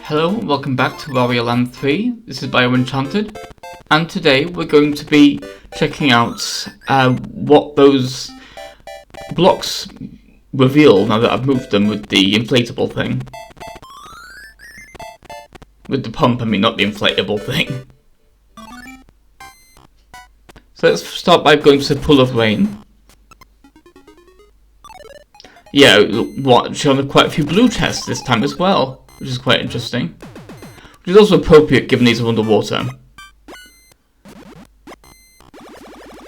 Hello, welcome back to Wario Land 3. This is BioEnchanted, and today we're going to be checking out what those blocks reveal now that I've moved them with the inflatable thing. With the pump, I mean, not the inflatable thing. So let's start by going to the Pool of Rain. Yeah, showing quite a few blue chests this time as well, which is quite interesting. Which is also appropriate given these are underwater.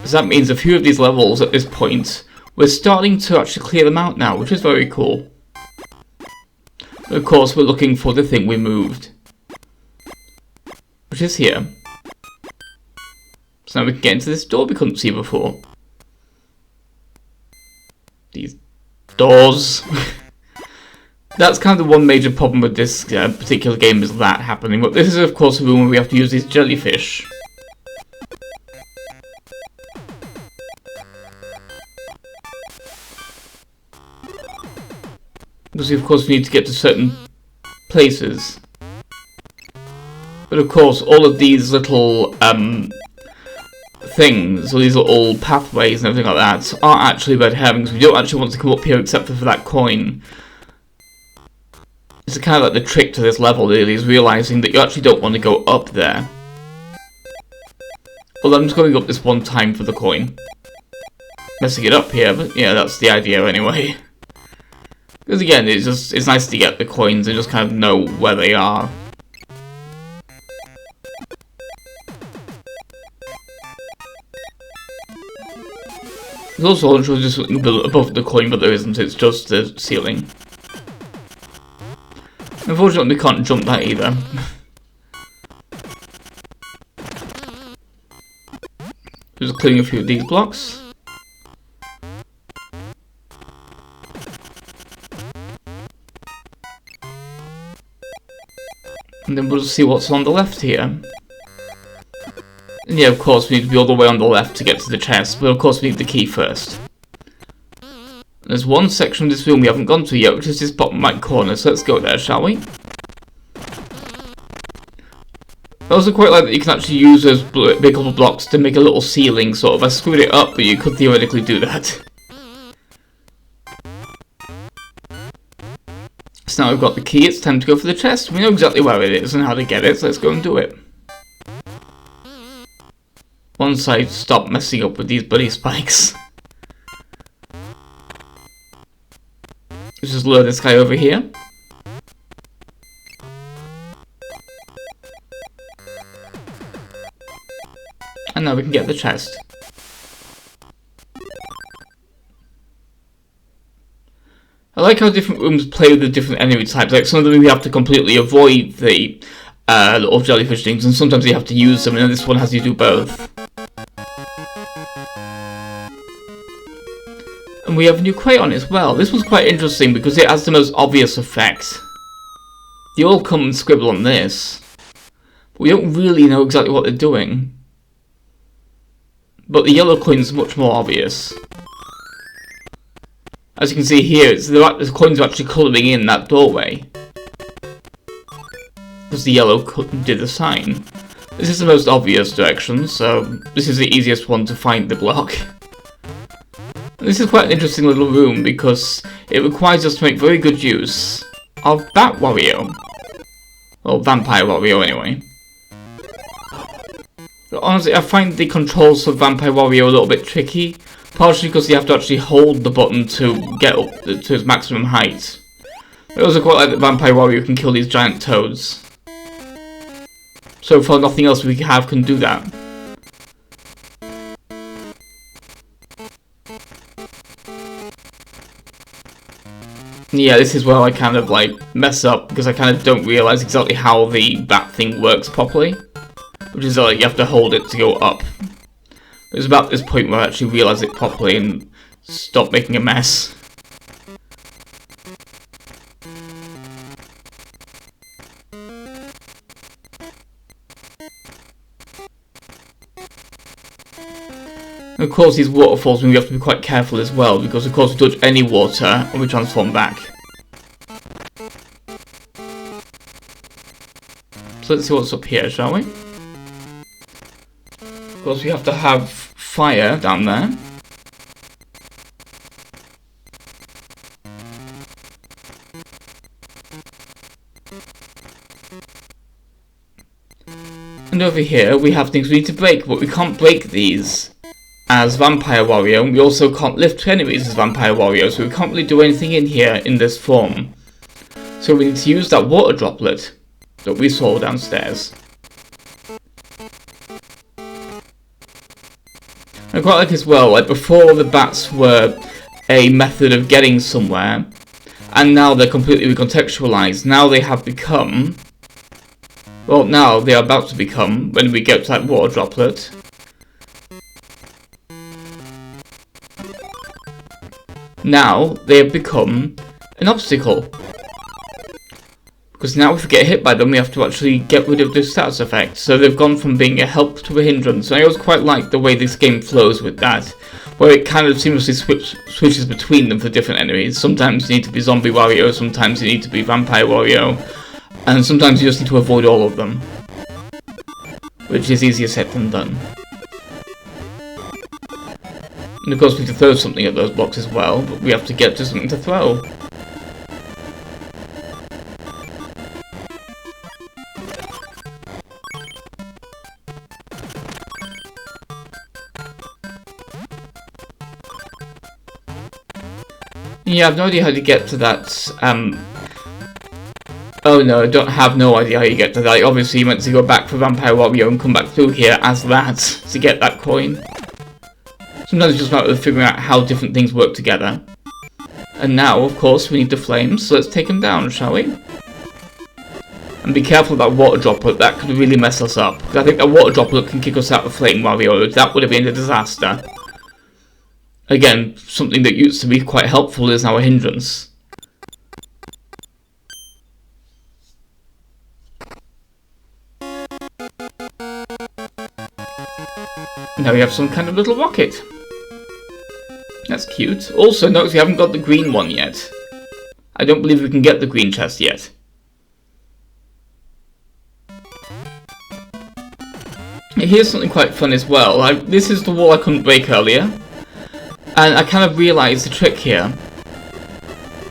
So that means a few of these levels at this point, we're starting to actually clear them out now, which is very cool. But of course, we're looking for the thing we moved, which is here. So now we can get into this door we couldn't see before. These doors. That's kind of the one major problem with this particular game, is that happening. But this is of course a room where we have to use these jellyfish. Because of course we need to get to certain places. But of course all of these little things, or these little pathways and everything like that, are actually red herrings. We don't actually want to come up here except for that coin. It's kind of like the trick to this level, really, is realising that you actually don't want to go up there. Well, I'm just going up this one time for the coin. Messing it up here, but yeah, that's the idea anyway. Because again, it's nice to get the coins and just kind of know where they are. There's also just something above the coin, but there isn't, it's just the ceiling. Unfortunately, we can't jump that either. Just clearing a few of these blocks. And then we'll see what's on the left here. And yeah, of course, we need to be all the way on the left to get to the chest, but of course we need the key first. There's one section of this room we haven't gone to yet, which is this bottom right corner, so let's go there, shall we? I also quite like that you can actually use those big couple blocks to make a little ceiling, sort of. I screwed it up, but you could theoretically do that. So now we've got the key, it's time to go for the chest. We know exactly where it is and how to get it, so let's go and do it. Once I stop messing up with these bloody spikes. Let's just lure this guy over here. And now we can get the chest. I like how different rooms play with the different enemy types. Like some of them we have to completely avoid the little jellyfish things, and sometimes you have to use them, and this one has you do both. And we have a new crayon as well. This one's quite interesting because it has the most obvious effect. They all come and scribble on this, but we don't really know exactly what they're doing. But the yellow coin's much more obvious. As you can see here, the coins are actually colouring in that doorway. Because the yellow did the sign. This is the most obvious direction, so this is the easiest one to find the block. This is quite an interesting little room because it requires us to make very good use of Bat Wario. Well, Vampire Wario anyway. But honestly, I find the controls for Vampire Wario a little bit tricky, partially because you have to actually hold the button to get up to its maximum height. I also quite like that Vampire Wario can kill these giant toads. So far, nothing else we have can do that. Yeah, this is where I kind of like mess up because I kind of don't realise exactly how the bat thing works properly. Which is like you have to hold it to go up. It's about this point where I actually realise it properly and stop making a mess. And of course these waterfalls, we have to be quite careful as well, because of course we touch any water and we transform back. So let's see what's up here, shall we? Of course, we have to have fire down there. And over here, we have things we need to break, but we can't break these as Vampire Wario, and we also can't lift enemies as Vampire Wario, so we can't really do anything in here in this form. So we need to use that water droplet that we saw downstairs. I quite like as well, like before the bats were a method of getting somewhere, and now they're completely recontextualized. Now they have become, well, now they are about to become, when we get to that water droplet, now they have become an obstacle. Because now if we get hit by them, we have to actually get rid of the status effect. So they've gone from being a help to a hindrance. And I always quite like the way this game flows with that, where it kind of seamlessly switches between them for different enemies. Sometimes you need to be Zombie Wario, sometimes you need to be Vampire Wario, and sometimes you just need to avoid all of them, which is easier said than done. And of course we need to throw something at those blocks as well, but we have to get to something to throw. Yeah, I have no idea how to get to that, oh no, I don't have no idea how you get to that. Obviously you meant to go back for Vampire Wario and come back through here as that to get that coin. Sometimes it's just a matter of figuring out how different things work together. And now, of course, we need the flames, so let's take them down, shall we? And be careful of that water droplet, that could really mess us up. Because I think that water droplet can kick us out of Flame Wario, that would have been a disaster. Again, something that used to be quite helpful is now a hindrance. Now we have some kind of little rocket. That's cute. Also, notice we haven't got the green one yet. I don't believe we can get the green chest yet. Here's something quite fun as well. This is the wall I couldn't break earlier. And I kind of realised the trick here.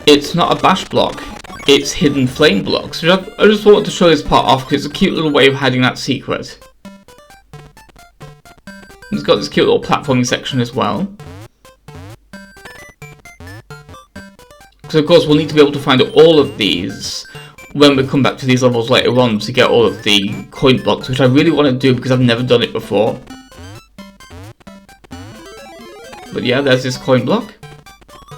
It's not a bash block, it's hidden flame blocks. I just wanted to show this part off because it's a cute little way of hiding that secret. It's got this cute little platforming section as well. So of course we'll need to be able to find all of these when we come back to these levels later on to get all of the coin blocks, which I really want to do because I've never done it before. But yeah, there's this coin block.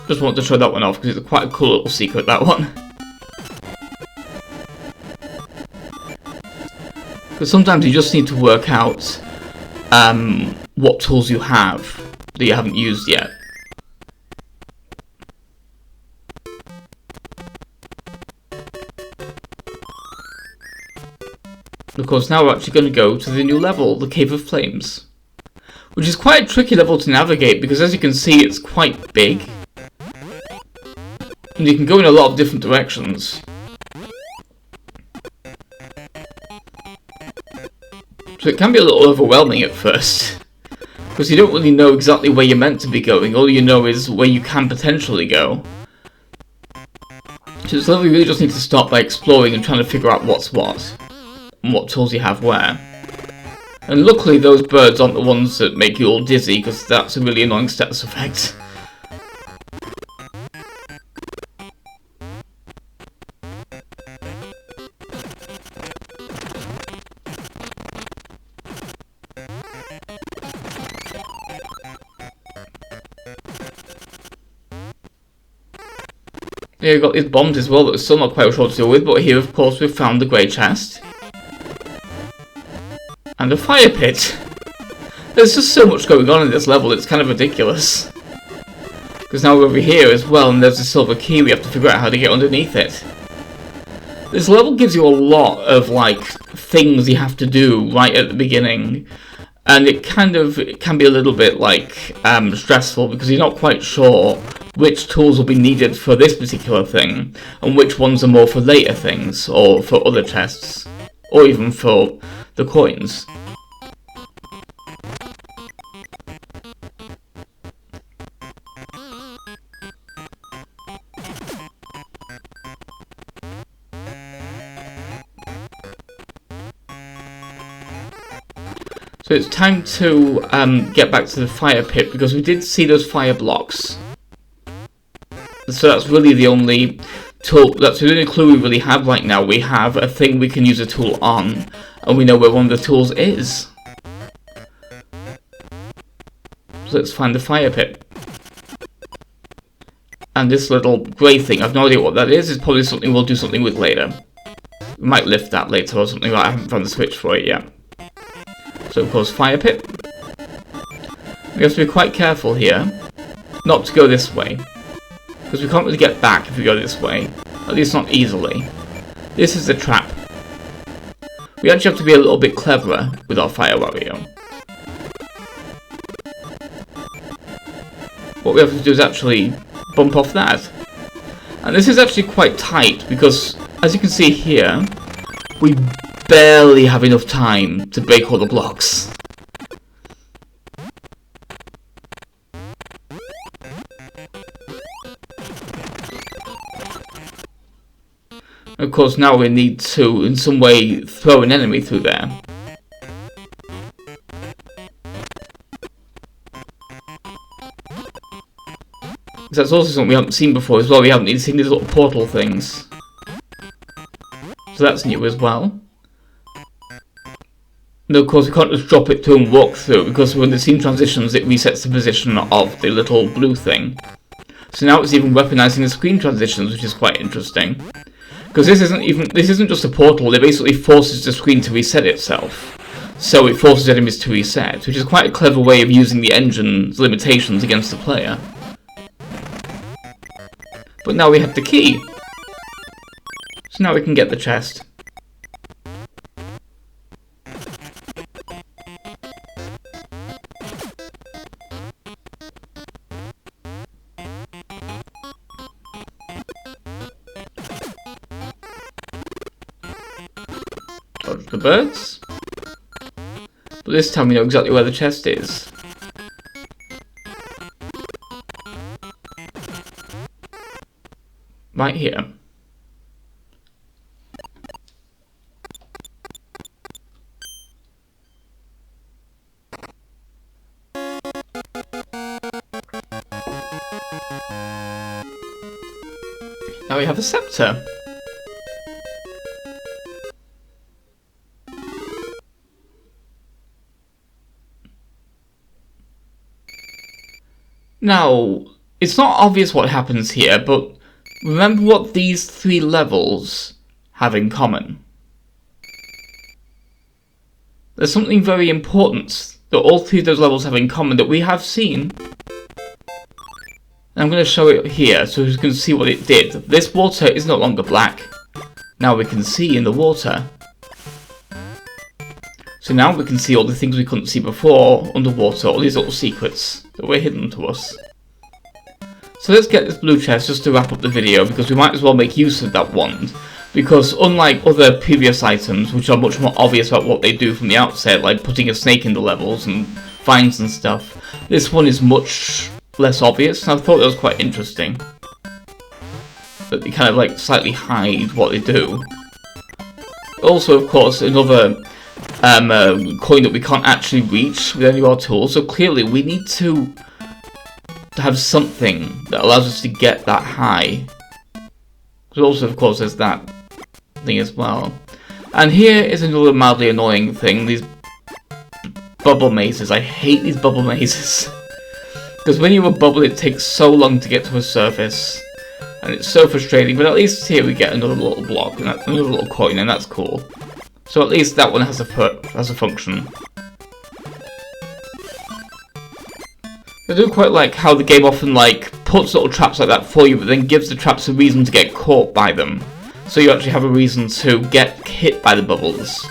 Just wanted to show that one off because it's quite a cool little secret, that one. Because sometimes you just need to work out what tools you have that you haven't used yet. Of course, now we're actually going to go to the new level, the Cave of Flames. Which is quite a tricky level to navigate because, as you can see, it's quite big. And you can go in a lot of different directions. So it can be a little overwhelming at first. Because you don't really know exactly where you're meant to be going. All you know is where you can potentially go. So this level you really just need to start by exploring and trying to figure out what's what. And what tools you have where. And luckily those birds aren't the ones that make you all dizzy, because that's a really annoying status effect. Here we've got these bombs as well that we're still not quite sure what to do with, but here of course we've found the grey chest. And a fire pit. There's just so much going on in this level, it's kind of ridiculous. Because now we're over here as well, and there's a silver key, we have to figure out how to get underneath it. This level gives you a lot of, like, things you have to do right at the beginning. And it can be a little bit, like, stressful, because you're not quite sure which tools will be needed for this particular thing, and which ones are more for later things, or for other chests. or even for the coins. So it's time to get back to the fire pit, because we did see those fire blocks. So that's really the only tool, that's the only clue we really have right now. We have a thing we can use a tool on, and we know where one of the tools is. So let's find the fire pit. And this little grey thing, I've no idea what that is. It's probably something we'll do something with later. We might lift that later or something, but I haven't found the switch for it yet. So of course, fire pit. We have to be quite careful here, not to go this way, because we can't really get back if we go this way, at least not easily. This is the trap. We actually have to be a little bit cleverer with our fire Wario. What we have to do is actually bump off that. And this is actually quite tight, because as you can see here, we barely have enough time to break all the blocks. Of course, now we need to, in some way, throw an enemy through there. That's also something we haven't seen before as well. We haven't even seen these little portal things. So that's new as well. No, of course, we can't just drop it through and walk through, because when the scene transitions, it resets the position of the little blue thing. So now it's even weaponizing the screen transitions, which is quite interesting. Because this isn't just a portal, it basically forces the screen to reset itself. So it forces enemies to reset, which is quite a clever way of using the engine's limitations against the player. But now we have the key. So now we can get the chest. Dodge the birds. But this time we know exactly where the chest is. Right here. Now we have a scepter. Now, it's not obvious what happens here, but remember what these three levels have in common. There's something very important that all three of those levels have in common that we have seen. And I'm going to show it here so you can see what it did. This water is no longer black. Now we can see in the water. So now we can see all the things we couldn't see before underwater, all these little secrets that were hidden to us. So let's get this blue chest just to wrap up the video, because we might as well make use of that wand. Because unlike other previous items, which are much more obvious about what they do from the outset, like putting a snake in the levels and vines and stuff, this one is much less obvious, and I thought that was quite interesting. That they kind of like slightly hide what they do. Also, of course, another coin that we can't actually reach with any of our tools, so clearly we need to have something that allows us to get that high. But also, of course, there's that thing as well. And here is another mildly annoying thing, these bubble mazes. I hate these bubble mazes. Because when you bubble, it takes so long to get to a surface. And it's so frustrating, but at least here we get another little block, and another little coin, and that's cool. So at least that one has a function. I do quite like how the game often puts little traps like that for you, but then gives the traps a reason to get caught by them. So you actually have a reason to get hit by the bubbles,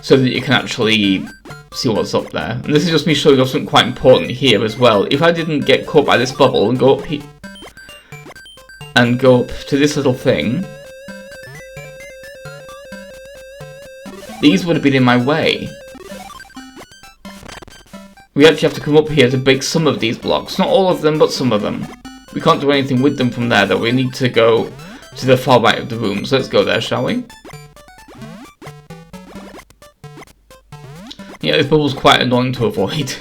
so that you can actually see what's up there. And this is just me showing off something quite important here as well. If I didn't get caught by this bubble and go up here, and go up to this little thing, these would have been in my way. We actually have to come up here to break some of these blocks. Not all of them, but some of them. We can't do anything with them from there, though. We need to go to the far right of the room. So let's go there, shall we? Yeah, this bubble's quite annoying to avoid.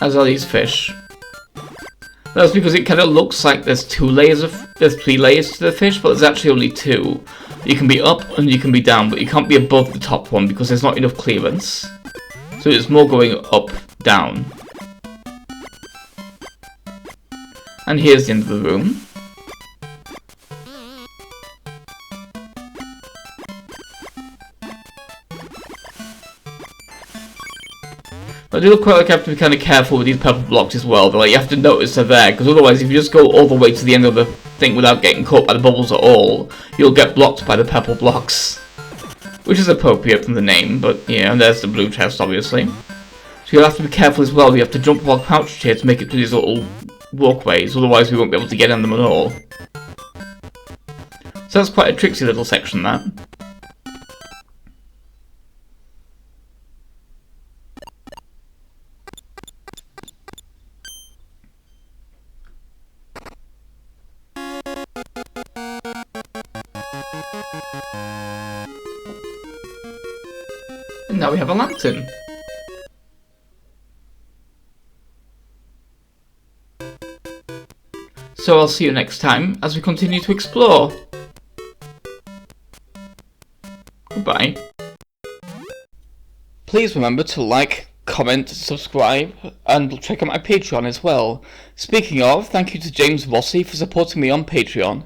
As are these fish. That's because it kind of looks like there's three layers to the fish, but there's actually only two. You can be up and you can be down, but you can't be above the top one because there's not enough clearance. So it's more going up, down. And here's the end of the room. I do look quite like I have to be kind of careful with these purple blocks as well, but like you have to notice they're there, because otherwise if you just go all the way to the end of the thing without getting caught by the bubbles at all, you'll get blocked by the purple blocks. Which is appropriate from the name, but yeah, and there's the blue chest obviously. So you'll have to be careful as well, we have to jump while crouched here to make it to these little walkways, otherwise we won't be able to get on them at all. So that's quite a tricksy little section, that. And now we have a lantern. So I'll see you next time as we continue to explore. Goodbye. Please remember to like, comment, subscribe, and check out my Patreon as well. Speaking of, thank you to James Rossi for supporting me on Patreon.